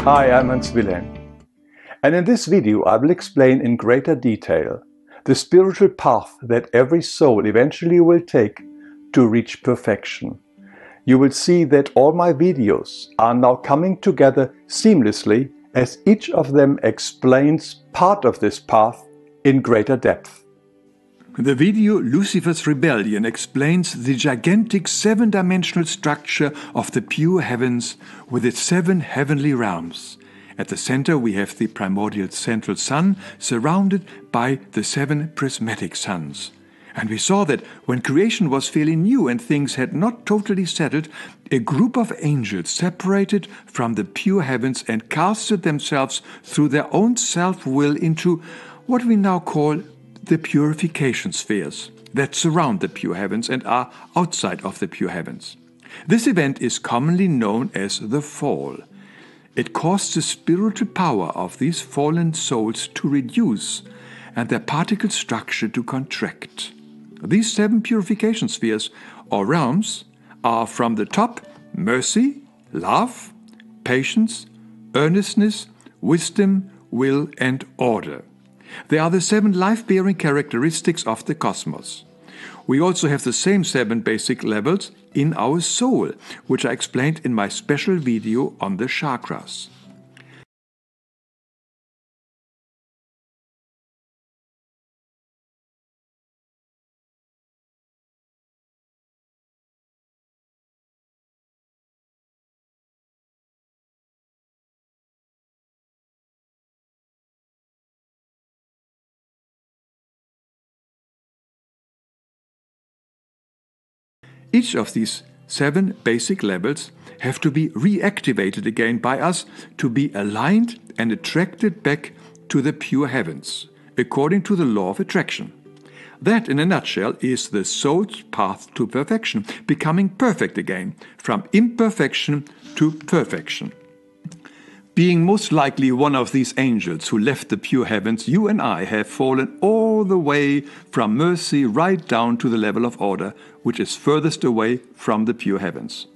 Hi, I'm Khans Vίλχελm, and in this video I will explain in greater detail the spiritual path that every soul eventually will take to reach perfection. You will see that all my videos are now coming together seamlessly, as each of them explains part of this path in greater depth. The video Lucifer's Rebellion explains the gigantic seven-dimensional structure of the pure heavens with its 7 heavenly realms. At the center we have the primordial central sun, surrounded by the 7 prismatic suns. And we saw that when creation was fairly new and things had not totally settled, a group of angels separated from the pure heavens and casted themselves through their own self-will into what we now call the purification spheres that surround the pure heavens and are outside of the pure heavens. This event is commonly known as the fall. It caused the spiritual power of these fallen souls to reduce and their particle structure to contract. These 7 purification spheres, or realms, are from the top mercy, love, patience, earnestness, wisdom, will, and order. They are the 7 life-bearing characteristics of the cosmos. We also have the same 7 basic levels in our soul, which I explained in my special video on the chakras. Each of these 7 basic levels have to be reactivated again by us to be aligned and attracted back to the pure heavens, according to the law of attraction. That, in a nutshell, is the soul's path to perfection, becoming perfect again, from imperfection to perfection. Being most likely one of these angels who left the pure heavens, you and I have fallen all the way from mercy right down to the level of order, which is furthest away from the pure heavens.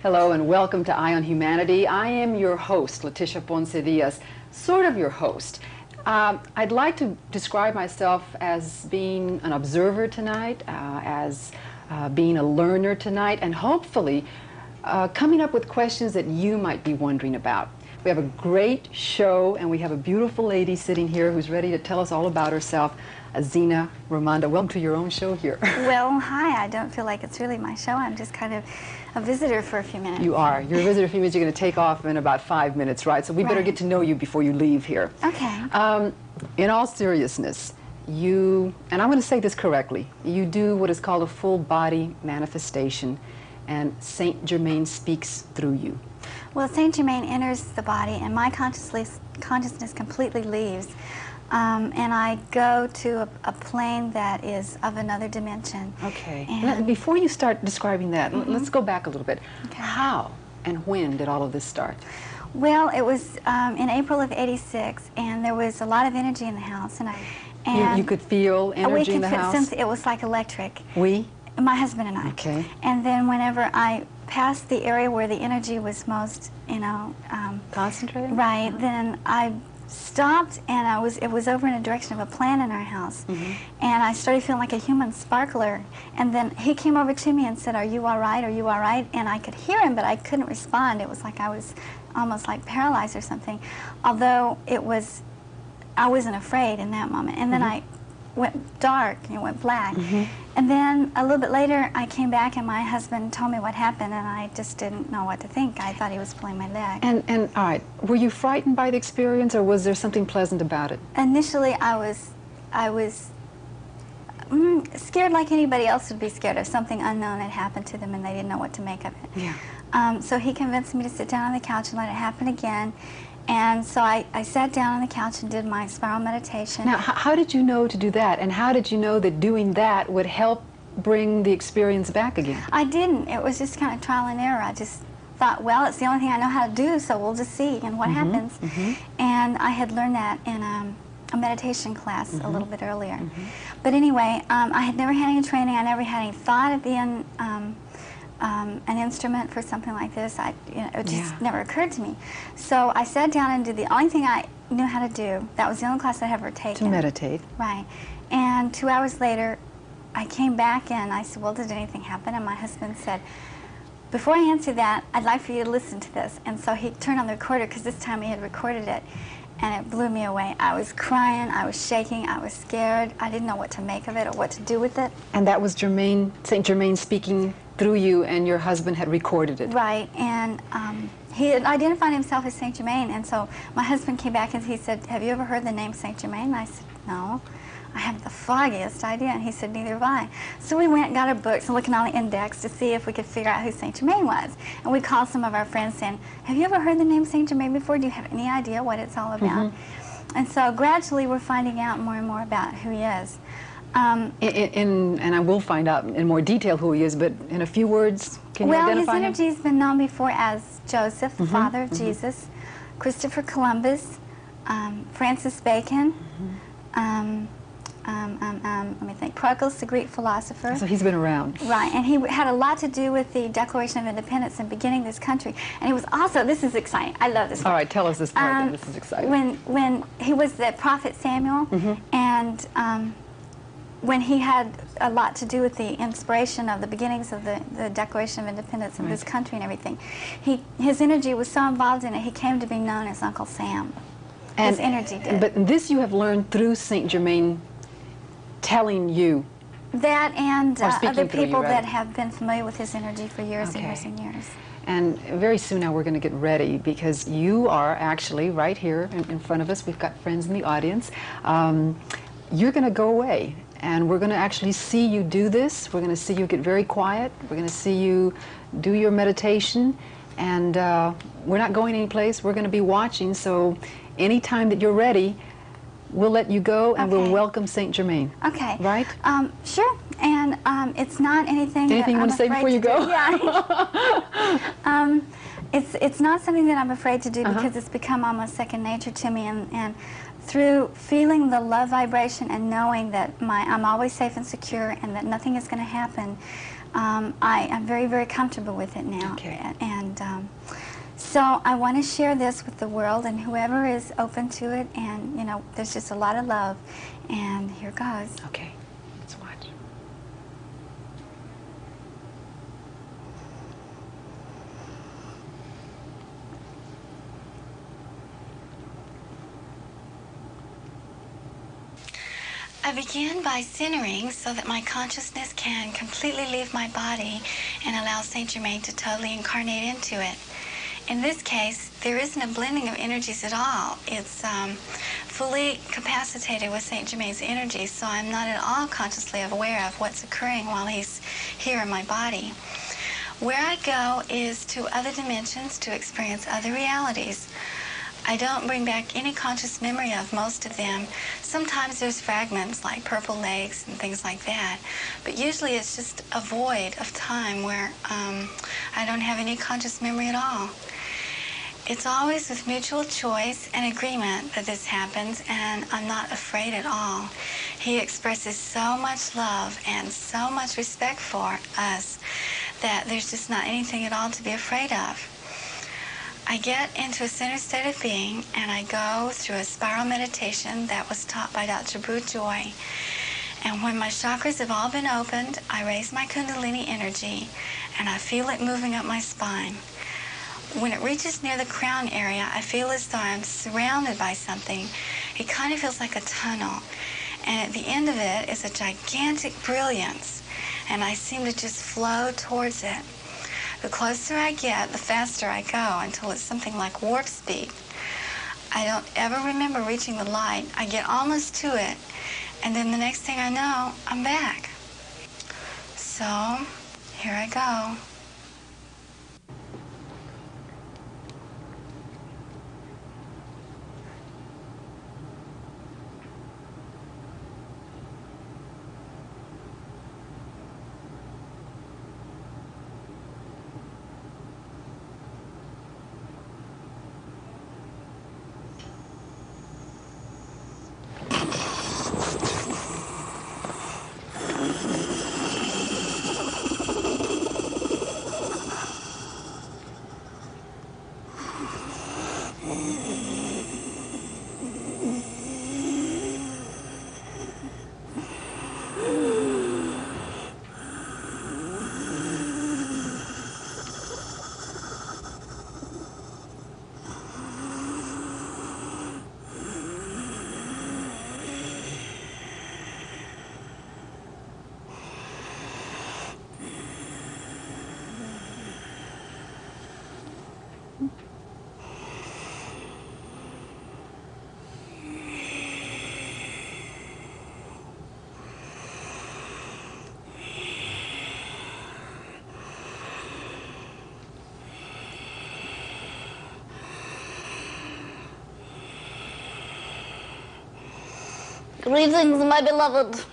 Hello and welcome to Eye on Humanity. I am your host, Leticia Ponce Diaz, sort of your host. I'd like to describe myself as being an observer tonight, as being a learner tonight, and hopefully coming up with questions that you might be wondering about. We We have a great show, and we have a beautiful lady sitting here who's ready to tell us all about herself. Azina Ramonda. Welcome to your own show here. Well, hi. I don't feel like it's really my show. I'm just kind of a visitor for a few minutes. You are. You're a visitor for a few minutes. You're going to take off in about 5 minutes, right? So we better get to know you before you leave here. Okay. In all seriousness, you, and I'm going to say this correctly, you do what is called a full body manifestation, and Saint Germain speaks through you. Well, Saint Germain enters the body, and my consciousness completely leaves. And I go to a plane that is of another dimension. Okay. And before you start describing that, let's go back a little bit. Okay. How and when did all of this start? Well, it was in April of '86, and there was a lot of energy in the house, and you could feel energy in the house? It was like electric. We? My husband and I. Okay. And then whenever I passed the area where the energy was most, concentrated? Right, then I stopped, and it was over in the direction of a plant in our house. And I started feeling like a human sparkler. And then he came over to me and said, "Are you all right? Are you all right?" And I could hear him, but I couldn't respond. It was like I was almost like paralyzed or something. Although I wasn't afraid in that moment. And then I went dark, and it went black. And then a little bit later, I came back, and my husband told me what happened, and I just didn't know what to think. I thought he was pulling my leg. And all right, were you frightened by the experience, or was there something pleasant about it? Initially, I was scared like anybody else would be scared if something unknown had happened to them and they didn't know what to make of it. Yeah. So he convinced me to sit down on the couch and let it happen again. And so I sat down on the couch and did my spiral meditation. Now, how did you know to do that? And how did you know that doing that would help bring the experience back again? I didn't. It was just kind of trial and error. I just thought, well, it's the only thing I know how to do, so we'll just see and what happens. And I had learned that in a meditation class a little bit earlier. But anyway, I had never had any training. I never had any thought of being an instrument for something like this. It just never occurred to me. So I sat down and did the only thing I knew how to do. That was the only class I'd ever taken. To meditate. Right. And 2 hours later, I came back and I said, "Well, did anything happen?" And my husband said, "Before I answer that, I'd like for you to listen to this." And so he turned on the recorder, because this time he had recorded it, and it blew me away. I was crying, I was shaking, I was scared. I didn't know what to make of it or what to do with it. And that was Saint Germain speaking through you, and your husband had recorded it. Right, and he had identified himself as Saint Germain, and so my husband came back and he said, "Have you ever heard the name Saint Germain?" And I said, "No, I haven't the foggiest idea." And he said, "Neither have I." So we went and got our books and looking on the index to see if we could figure out who Saint Germain was. And we called some of our friends saying, "Have you ever heard the name Saint Germain before? Do you have any idea what it's all about?" And so gradually we're finding out more and more about who he is. And I will find out in more detail who he is, but in a few words, can you identify him? Well, his energy has been known before as Joseph, the father of Jesus, Christopher Columbus, Francis Bacon, let me think, Proclus, the Greek philosopher. So he's been around. Right, and he had a lot to do with the Declaration of Independence and beginning this country. And he was also, this is exciting, I love this part. All right, tell us this part, this is exciting. When he was the prophet Samuel, and when he had a lot to do with the inspiration of the beginnings of the Declaration of Independence in this country and everything, his energy was so involved in it, he came to be known as Uncle Sam. His energy did. But this you have learned through Saint Germain telling you. That and other people right? that have been familiar with his energy for years and years and years. And very soon now we're going to get ready, because you are actually right here in front of us. We've got friends in the audience. You're going to go away, and we're going to actually see you do this. We're going to see you get very quiet. We're going to see you do your meditation, and we're not going anyplace. We're going to be watching, so anytime that you're ready, we'll let you go, and we'll welcome Saint Germain. Okay. Right? Sure. And it's not anything Anything you want to say before you go? Yeah. It's not something that I'm afraid to do, because it's become almost second nature to me, and through feeling the love vibration and knowing that I'm always safe and secure and that nothing is going to happen, I'm very, very comfortable with it now. Okay. And so I want to share this with the world and whoever is open to it, and there's just a lot of love, and here goes. Okay, let's watch. A begin by centering so that my consciousness can completely leave my body and allow Saint Germain to totally incarnate into it. In this case, there isn't a blending of energies at all. It's fully capacitated with Saint Germain's energy, so I'm not at all consciously aware of what's occurring while he's here in my body. Where I go is to other dimensions to experience other realities. I don't bring back any conscious memory of most of them. Sometimes there's fragments like purple legs and things like that, but usually it's just a void of time where I don't have any conscious memory at all. It's always with mutual choice and agreement that this happens, and I'm not afraid at all. He expresses so much love and so much respect for us that there's just not anything at all to be afraid of. I get into a center state of being, and I go through a spiral meditation that was taught by Dr. Brew Joy. And when my chakras have all been opened, I raise my Kundalini energy, and I feel it moving up my spine. When it reaches near the crown area, I feel as though I'm surrounded by something. It kind of feels like a tunnel. And at the end of it is a gigantic brilliance, and I seem to just flow towards it. The closer I get, the faster I go until it's something like warp speed. I don't ever remember reaching the light. I get almost to it, and then the next thing I know, I'm back. So, here I go. Greetings, my beloved.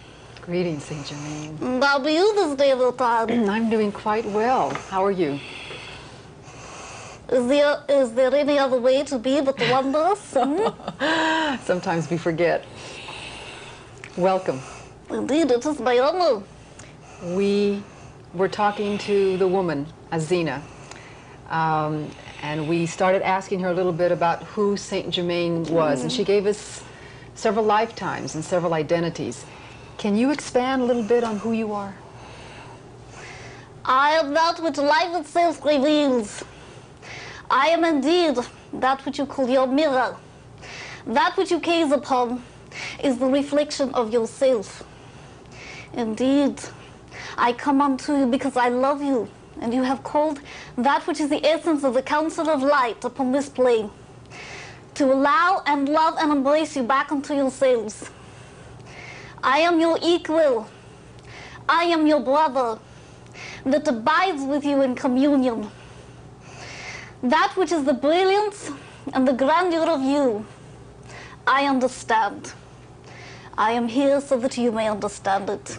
Greetings, Saint Germain. How are you this day of the time? I'm doing quite well. How are you? Is there any other way to be but wondrous? Sometimes we forget. Welcome. Indeed, it is my honor. We were talking to the woman, Azina, and we started asking her a little bit about who Saint Germain was, and she gave us several lifetimes and several identities. Can you expand a little bit on who you are? I am that which life itself reveals. I am indeed that which you call your mirror. That which you gaze upon is the reflection of yourself. Indeed, I come unto you because I love you, and you have called that which is the essence of the counsel of light upon this plane, to allow and love and embrace you back into yourselves. I am your equal. I am your brother that abides with you in communion. That which is the brilliance and the grandeur of you, I understand. I am here so that you may understand it.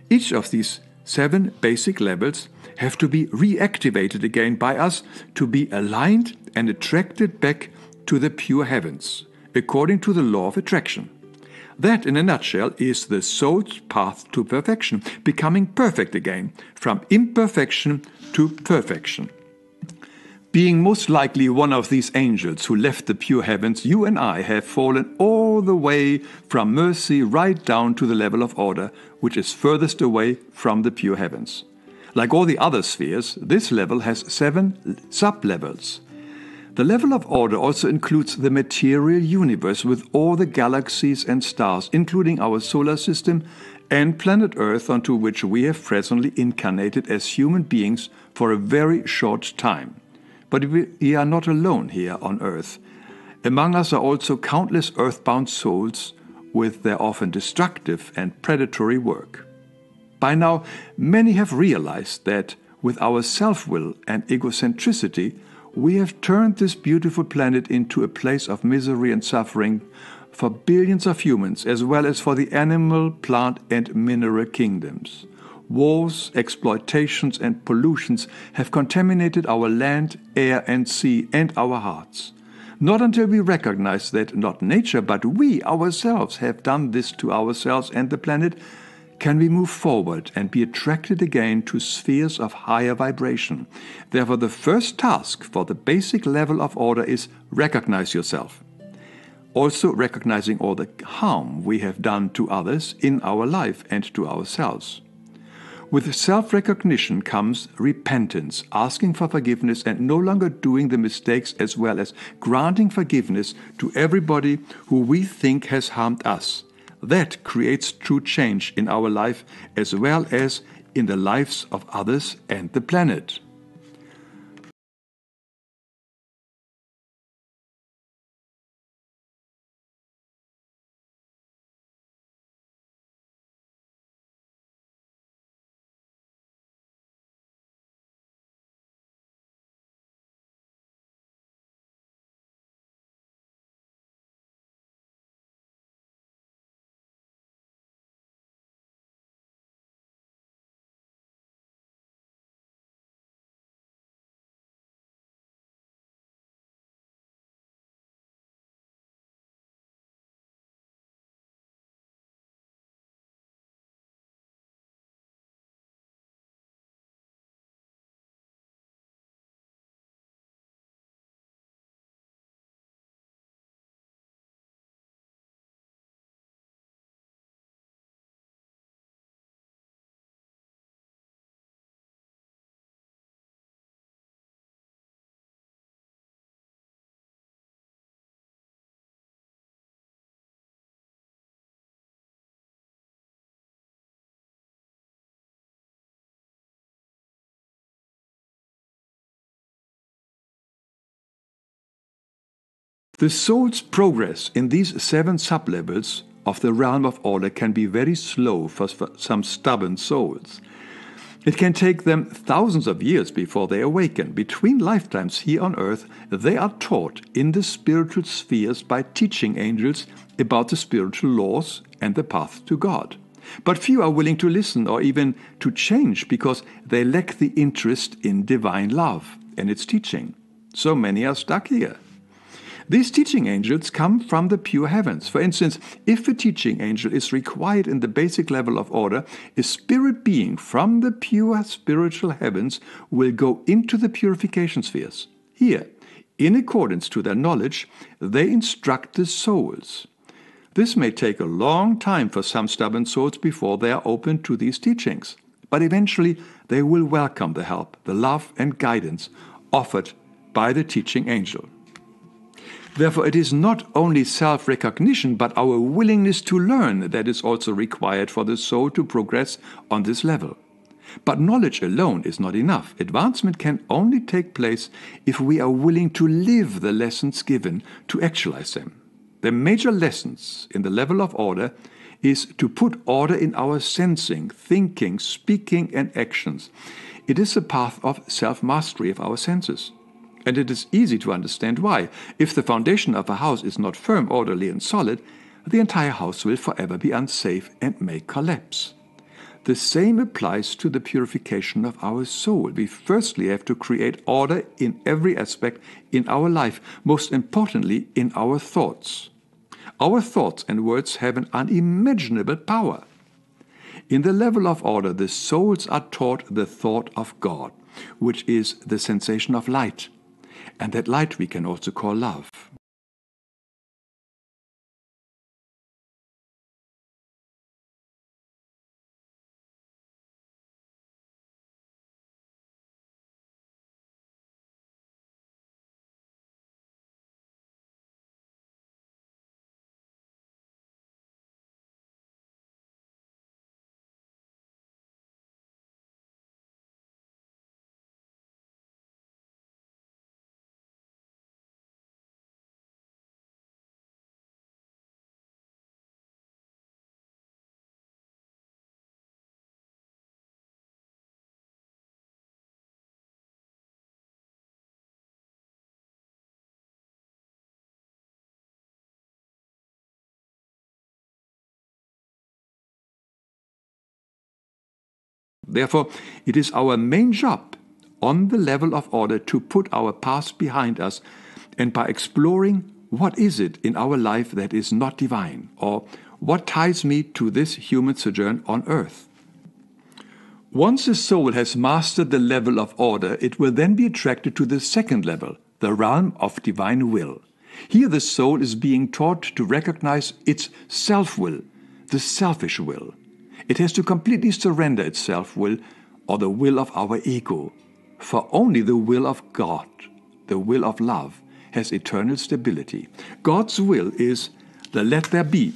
Each of these 7 basic levels have to be reactivated again by us to be aligned and attracted back to the pure heavens, according to the law of attraction. That, in a nutshell, is the soul's path to perfection, becoming perfect again, from imperfection to perfection. Being most likely one of these angels who left the pure heavens, you and I have fallen all the way from mercy right down to the level of order, which is furthest away from the pure heavens. Like all the other spheres, this level has 7 sub-levels. The level of order also includes the material universe with all the galaxies and stars, including our solar system and planet Earth, onto which we have presently incarnated as human beings for a very short time. But we are not alone here on Earth. Among us are also countless earthbound souls with their often destructive and predatory work. By now, many have realized that with our self-will and egocentricity, we have turned this beautiful planet into a place of misery and suffering for billions of humans, as well as for the animal, plant, and mineral kingdoms. Wars, exploitations, and pollutions have contaminated our land, air, and sea, and our hearts. Not until we recognize that not nature, but we ourselves have done this to ourselves and the planet, can we move forward and be attracted again to spheres of higher vibration. Therefore, the first task for the basic level of order is recognize yourself. Also recognizing all the harm we have done to others in our life and to ourselves. With self-recognition comes repentance, asking for forgiveness and no longer doing the mistakes, as well as granting forgiveness to everybody who we think has harmed us. That creates true change in our life as well as in the lives of others and the planet. The soul's progress in these 7 sublevels of the realm of order can be very slow for some stubborn souls. It can take them thousands of years before they awaken. Between lifetimes here on earth, they are taught in the spiritual spheres by teaching angels about the spiritual laws and the path to God. But few are willing to listen or even to change because they lack the interest in divine love and its teaching. So many are stuck here. These teaching angels come from the pure heavens. For instance, if a teaching angel is required in the basic level of order, a spirit being from the pure spiritual heavens will go into the purification spheres. Here, in accordance to their knowledge, they instruct the souls. This may take a long time for some stubborn souls before they are open to these teachings, but eventually they will welcome the help, the love and guidance offered by the teaching angel. Therefore, it is not only self-recognition, but our willingness to learn that is also required for the soul to progress on this level. But knowledge alone is not enough. Advancement can only take place if we are willing to live the lessons given, to actualize them. The major lessons in the level of order is to put order in our sensing, thinking, speaking, and actions. It is a path of self-mastery of our senses. And it is easy to understand why. If the foundation of a house is not firm, orderly, and solid, the entire house will forever be unsafe and may collapse. The same applies to the purification of our soul. We firstly have to create order in every aspect in our life, most importantly in our thoughts. Our thoughts and words have an unimaginable power. In the level of order, the souls are taught the thought of God, which is the sensation of light, and that light we can also call love. Therefore, it is our main job on the level of order to put our past behind us, and by exploring what is it in our life that is not divine, or what ties me to this human sojourn on earth. Once the soul has mastered the level of order, it will then be attracted to the second level, the realm of divine will. Here the soul is being taught to recognize its self-will, the selfish will. It has to completely surrender its self-will, or the will of our ego, for only the will of God, the will of love, has eternal stability. God's will is the let there be.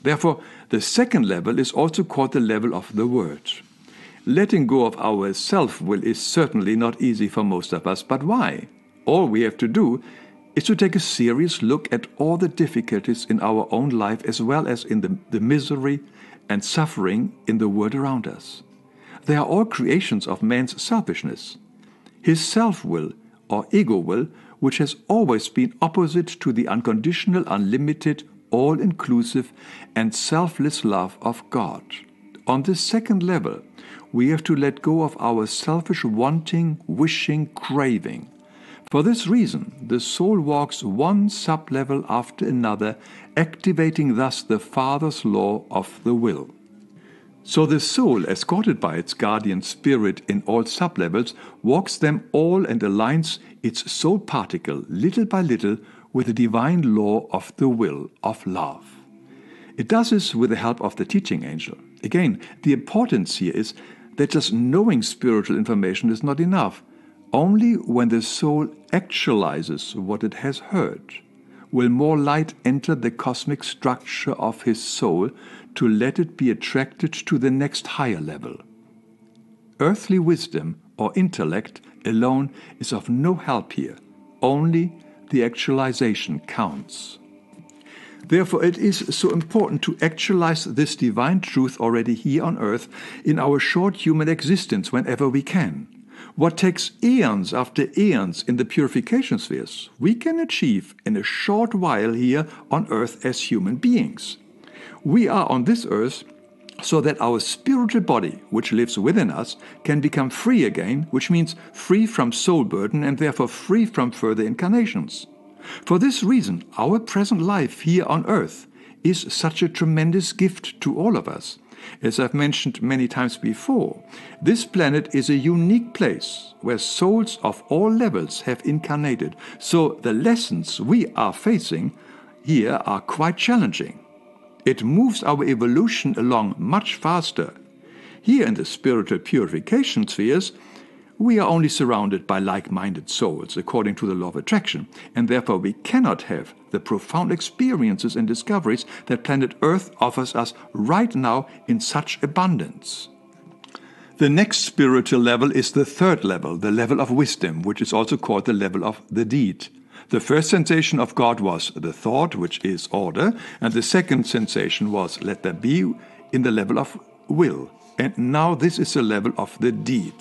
Therefore, the second level is also called the level of the Word. Letting go of our self-will is certainly not easy for most of us, but why? All we have to do is to take a serious look at all the difficulties in our own life, as well as in the misery and suffering in the world around us. They are all creations of man's selfishness, his self-will or ego will, which has always been opposite to the unconditional, unlimited, all-inclusive and selfless love of God. On this second level, we have to let go of our selfish wanting, wishing, craving. For this reason, the soul walks one sub-level after another, activating thus the Father's law of the will. So the soul, escorted by its guardian spirit in all sub-levels, walks them all and aligns its soul particle, little by little, with the divine law of the will of love. It does this with the help of the teaching angel. Again, the importance here is that just knowing spiritual information is not enough. Only when the soul actualizes what it has heard will more light enter the cosmic structure of his soul to let it be attracted to the next higher level. Earthly wisdom or intellect alone is of no help here. Only the actualization counts. Therefore, it is so important to actualize this divine truth already here on earth in our short human existence whenever we can. What takes eons after eons in the purification spheres, we can achieve in a short while here on earth as human beings. We are on this earth so that our spiritual body, which lives within us, can become free again, which means free from soul burden and therefore free from further incarnations. For this reason, our present life here on earth is such a tremendous gift to all of us. As I've mentioned many times before, this planet is a unique place where souls of all levels have incarnated, so the lessons we are facing here are quite challenging. It moves our evolution along much faster. Here in the spiritual purification spheres, we are only surrounded by like-minded souls according to the law of attraction, and therefore we cannot have the profound experiences and discoveries that planet Earth offers us right now in such abundance. The next spiritual level is the third level, the level of wisdom, which is also called the level of the deed. The first sensation of God was the thought, which is order, and the second sensation was let there be in the level of will. And now this is the level of the deed.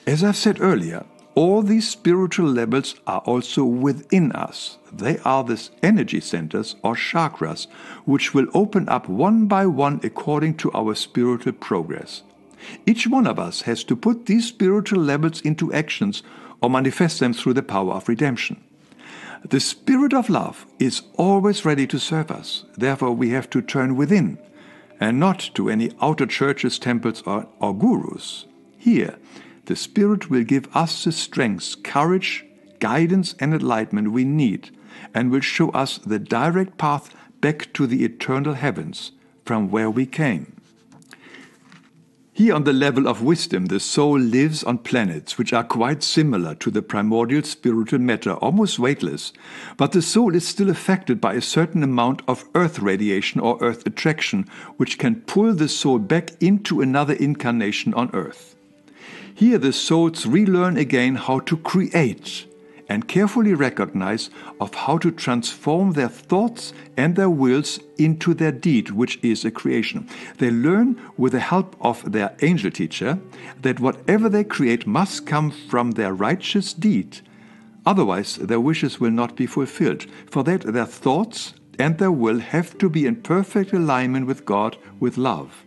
As I've said earlier, all these spiritual levels are also within us. They are the energy centers or chakras, which will open up one by one according to our spiritual progress. Each one of us has to put these spiritual levels into actions or manifest them through the power of redemption. The Spirit of love is always ready to serve us. Therefore, we have to turn within and not to any outer churches, temples, or gurus. Here, the Spirit will give us the strength, courage, guidance, and enlightenment we need, and will show us the direct path back to the eternal heavens from where we came. Here on the level of wisdom, the soul lives on planets which are quite similar to the primordial spiritual matter, almost weightless, but the soul is still affected by a certain amount of earth radiation or earth attraction, which can pull the soul back into another incarnation on earth. Here the souls relearn again how to create and carefully recognize of how to transform their thoughts and their wills into their deed, which is a creation. They learn with the help of their angel teacher that whatever they create must come from their righteous deed. Otherwise, their wishes will not be fulfilled. For that, their thoughts and their will have to be in perfect alignment with God, with love.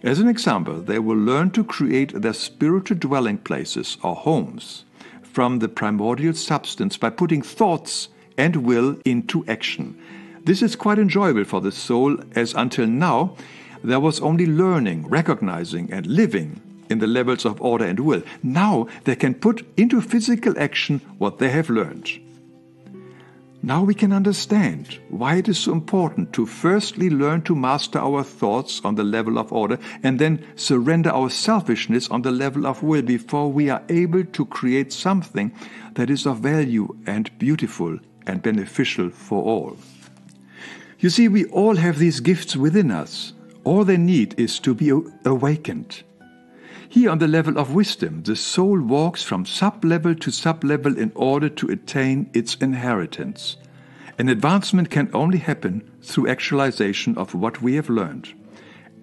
As an example, they will learn to create their spiritual dwelling places or homes from the primordial substance by putting thoughts and will into action. This is quite enjoyable for the soul, as until now there was only learning, recognizing, and living in the levels of order and will. Now they can put into physical action what they have learned. Now we can understand why it is so important to firstly learn to master our thoughts on the level of order and then surrender our selfishness on the level of will before we are able to create something that is of value and beautiful and beneficial for all. You see, we all have these gifts within us. All they need is to be awakened. Here on the level of wisdom, the soul walks from sub-level to sub-level in order to attain its inheritance. An advancement can only happen through actualization of what we have learned.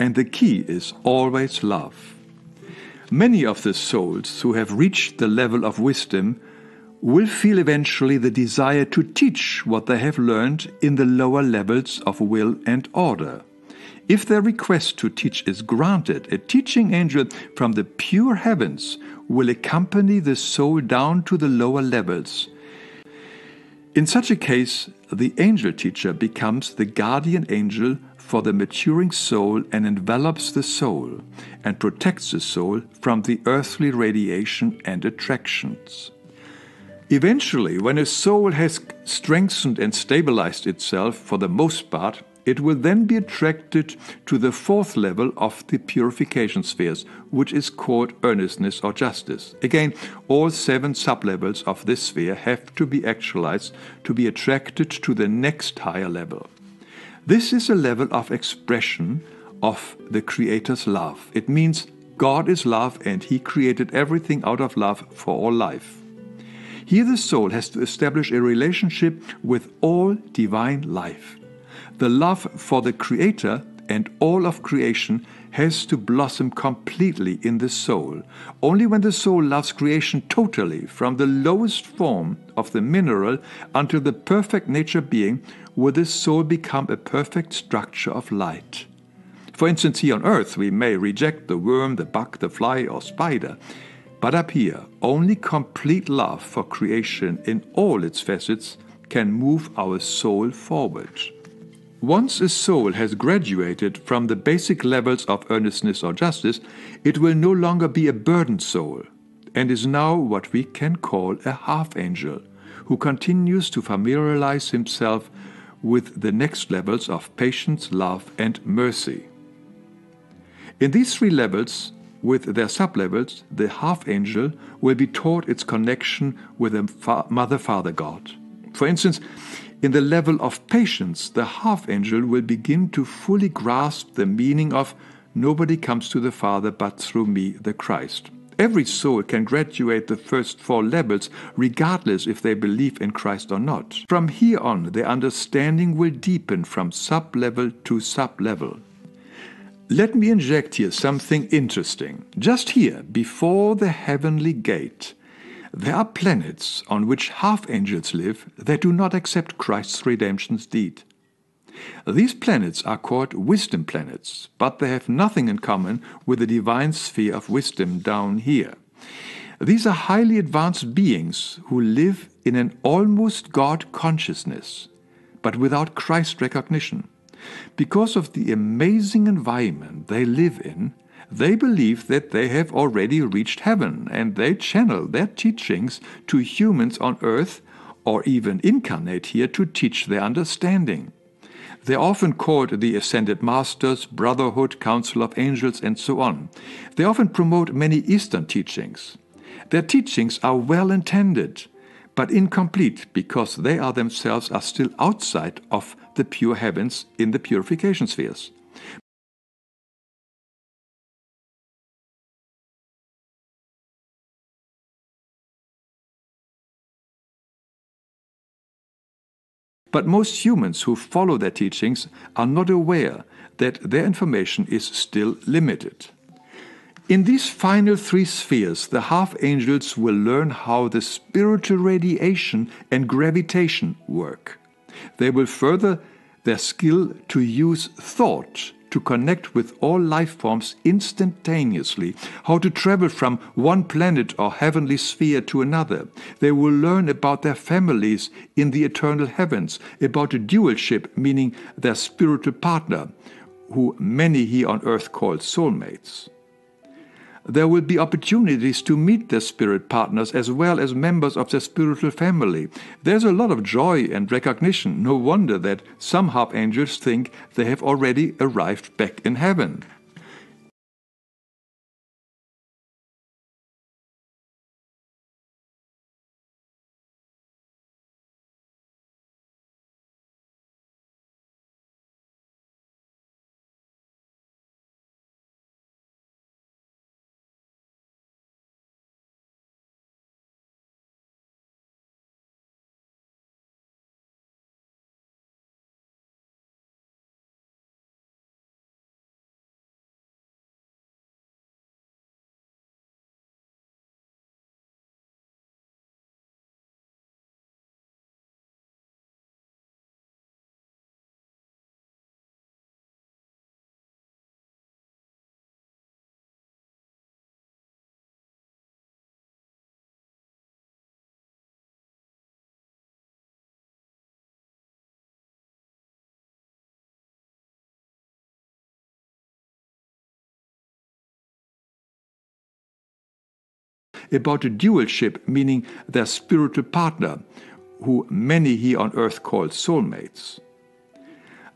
And the key is always love. Many of the souls who have reached the level of wisdom will feel eventually the desire to teach what they have learned in the lower levels of will and order. If their request to teach is granted, a teaching angel from the pure heavens will accompany the soul down to the lower levels. In such a case, the angel teacher becomes the guardian angel for the maturing soul and envelops the soul and protects the soul from the earthly radiation and attractions. Eventually, when a soul has strengthened and stabilized itself for the most part, it will then be attracted to the fourth level of the purification spheres, which is called earnestness or justice. Again, all 7 sublevels of this sphere have to be actualized to be attracted to the next higher level. This is a level of expression of the Creator's love. It means God is love and He created everything out of love for all life. Here the soul has to establish a relationship with all divine life. The love for the Creator and all of creation has to blossom completely in the soul. Only when the soul loves creation totally, from the lowest form of the mineral until the perfect nature being, will the soul become a perfect structure of light. For instance, here on earth we may reject the worm, the bug, the fly or spider, but up here only complete love for creation in all its facets can move our soul forward. Once a soul has graduated from the basic levels of earnestness or justice, it will no longer be a burdened soul, and is now what we can call a half-angel, who continues to familiarize himself with the next levels of patience, love, and mercy. In these 3 levels, with their sublevels, the half-angel will be taught its connection with the Mother-Father God. For instance, in the level of patience, the half-angel will begin to fully grasp the meaning of "nobody comes to the Father but through me, the Christ." Every soul can graduate the first 4 levels, regardless if they believe in Christ or not. From here on, their understanding will deepen from sub-level to sub-level. Let me inject here something interesting. Just here, before the heavenly gate, There are planets on which half-angels live that do not accept Christ's redemption's deed. These planets are called wisdom planets, but they have nothing in common with the divine sphere of wisdom down here. These are highly advanced beings who live in an almost God consciousness, but without Christ recognition. Because of the amazing environment they live in, they believe that they have already reached heaven, and they channel their teachings to humans on earth, or even incarnate here to teach their understanding. They are often called the Ascended Masters, Brotherhood, Council of Angels, and so on. They often promote many Eastern teachings. Their teachings are well intended, but incomplete because they are themselves still outside of the pure heavens in the purification spheres. But most humans who follow their teachings are not aware that their information is still limited. In these final three spheres, the half-angels will learn how the spiritual radiation and gravitation work. They will further their skill to use thought to connect with all life forms instantaneously, how to travel from one planet or heavenly sphere to another. They will learn about their families in the eternal heavens, about a dualship, meaning their spiritual partner, who many here on earth call soulmates. There will be opportunities to meet their spirit partners as well as members of their spiritual family. There's a lot of joy and recognition. No wonder that some half-angels think they have already arrived back in heaven. About a dualship, meaning their spiritual partner, who many here on earth call soulmates.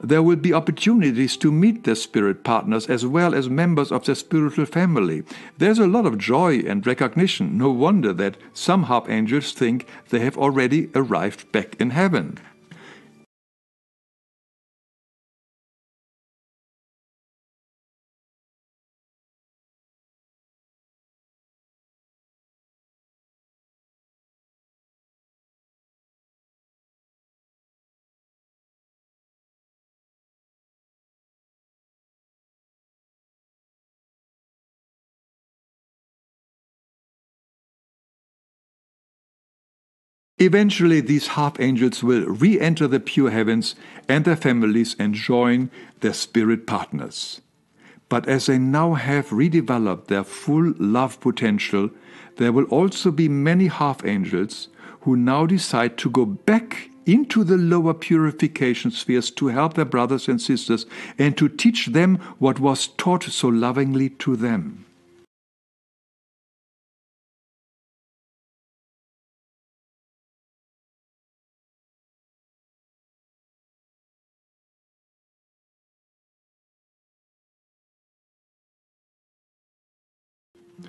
There will be opportunities to meet their spirit partners as well as members of their spiritual family. There's a lot of joy and recognition. No wonder that some half-angels think they have already arrived back in heaven. Eventually, these half-angels will re-enter the pure heavens and their families and join their spirit partners. But as they now have redeveloped their full love potential, there will also be many half-angels who now decide to go back into the lower purification spheres to help their brothers and sisters and to teach them what was taught so lovingly to them.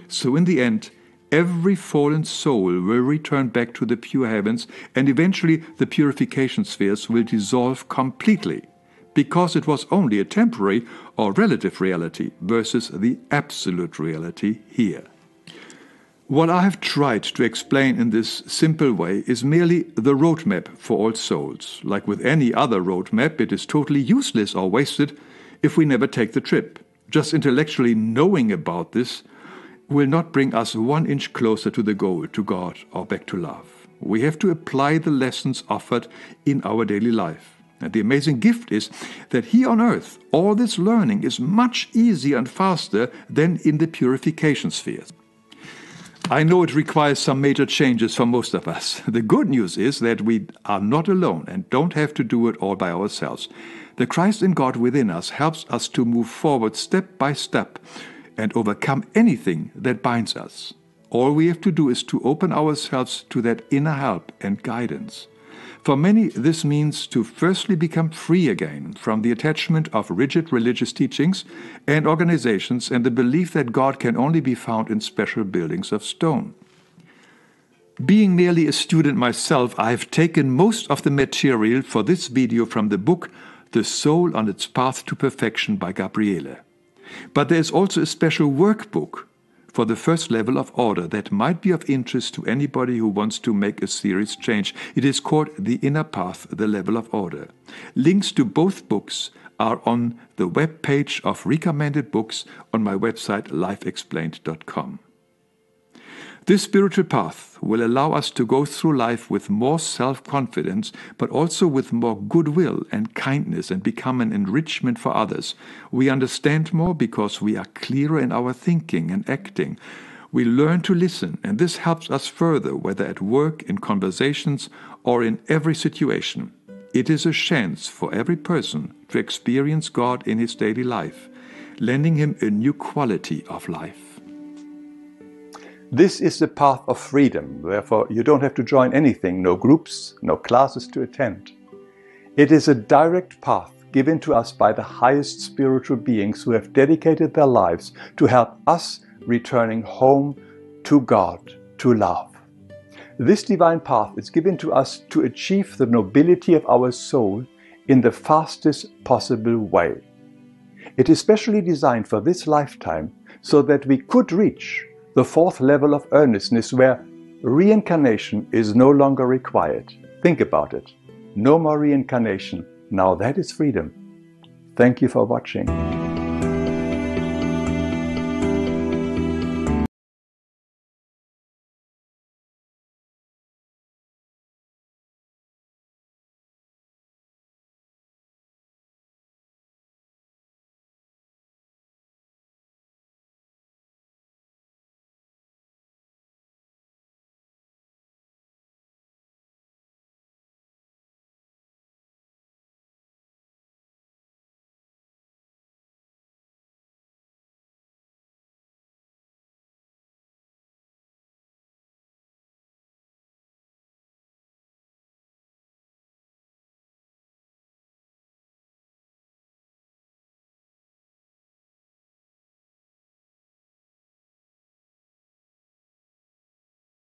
So in the end, every fallen soul will return back to the pure heavens, and eventually the purification spheres will dissolve completely, because it was only a temporary or relative reality versus the absolute reality here. What I have tried to explain in this simple way is merely the roadmap for all souls. Like with any other roadmap, it is totally useless or wasted if we never take the trip. Just intellectually knowing about this will not bring us 1 inch closer to the goal, to God, or back to love. We have to apply the lessons offered in our daily life. And the amazing gift is that here on earth, all this learning is much easier and faster than in the purification spheres. I know it requires some major changes for most of us. The good news is that we are not alone and don't have to do it all by ourselves. The Christ in God within us helps us to move forward step by step and overcome anything that binds us. All we have to do is to open ourselves to that inner help and guidance. For many, this means to firstly become free again from the attachment of rigid religious teachings and organizations and the belief that God can only be found in special buildings of stone. Being merely a student myself, I have taken most of the material for this video from the book The Soul on its Path to Perfection by Gabriele. But there is also a special workbook for the first level of order that might be of interest to anybody who wants to make a serious change. It is called The Inner Path, the Level of Order. Links to both books are on the web page of recommended books on my website lifeexplained.com. This spiritual path will allow us to go through life with more self-confidence, but also with more goodwill and kindness, and become an enrichment for others. We understand more because we are clearer in our thinking and acting. We learn to listen, and this helps us further, whether at work, in conversations, or in every situation. It is a chance for every person to experience God in his daily life, lending him a new quality of life. This is the path of freedom, therefore you don't have to join anything, no groups, no classes to attend. It is a direct path given to us by the highest spiritual beings who have dedicated their lives to help us returning home to God, to love. This divine path is given to us to achieve the nobility of our soul in the fastest possible way. It is specially designed for this lifetime so that we could reach the fourth level of earnestness where reincarnation is no longer required. Think about it. No more reincarnation. Now that is freedom. Thank you for watching.